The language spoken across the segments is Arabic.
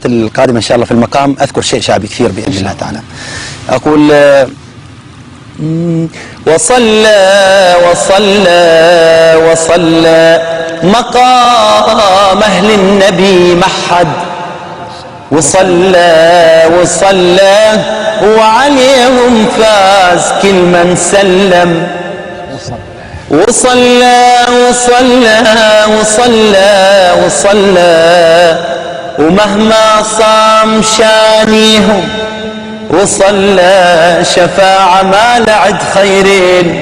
القادمة إن شاء الله في المقام أذكر شيء شعبي كثير بإذن الله تعالى. أقول وصلى وصلى وصلى مقام أهل النبي محد، وصلى وصلى وعليهم فاز كل من سلم، وصلى وصلى وصلى وصلى ومهما صام شانيهم، وصلى شفاعة ما لعد خيرين،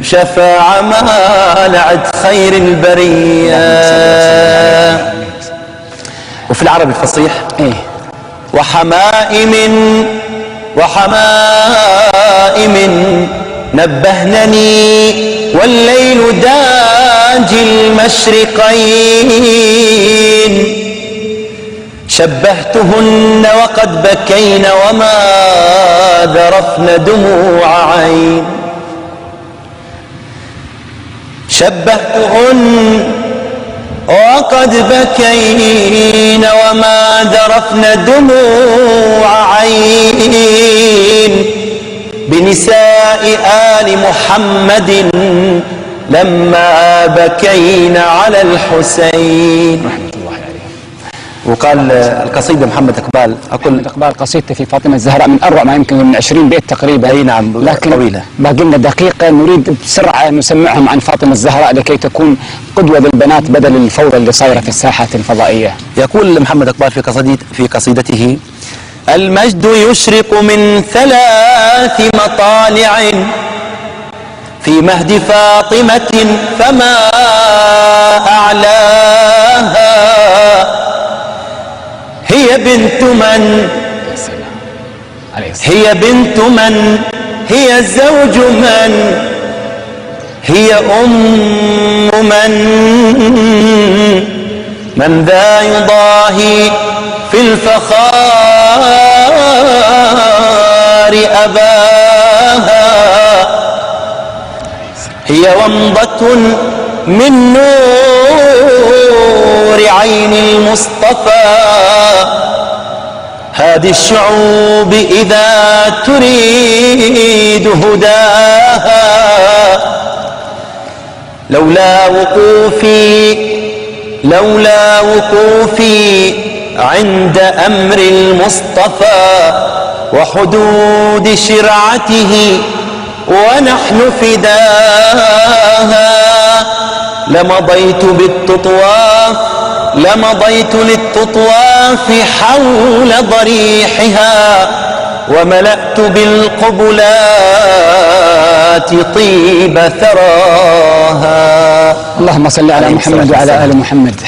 شفاعة ما لعد خير البرية. وفي العربي الفصيح وحمائم وحمائم نبهنني والليل داج المشرقين، شبهتهن وقد بكين وما ذرفن دموع عين، شبهتهن وقد بكين وما ذرفن دموع عين، بنساء آل محمد لما بكين على الحسين رحمة الله عليه. وقال القصيدة محمد إقبال، أقول إقبال قصيدته في فاطمة الزهراء من أروع ما يمكن، من 20 بيت تقريبا. أي نعم، لكن طويلة. باقي لنا دقيقة، نريد بسرعة نسمعهم عن فاطمة الزهراء لكي تكون قدوة للبنات بدل الفوضى اللي صايرة في الساحات الفضائية. يقول محمد إقبال في قصيدته: المجد يشرق من 3 مطالع في مهد فاطمة فما أعلاها، هي بنت من؟ هي بنت من؟ هي زوج من؟ هي أم من ذا يضاهي في الفخار أباها، هي ومضة من نور عين المصطفى، هذه الشعوب إذا تريد هداها، لولا وقوفي عند أمر المصطفى وحدود شرعته ونحن فداها، لمضيت للتطواف حول ضريحها، وملأت بالقبلات طيب ثراها. اللهم صل على محمد وعلى آل محمد.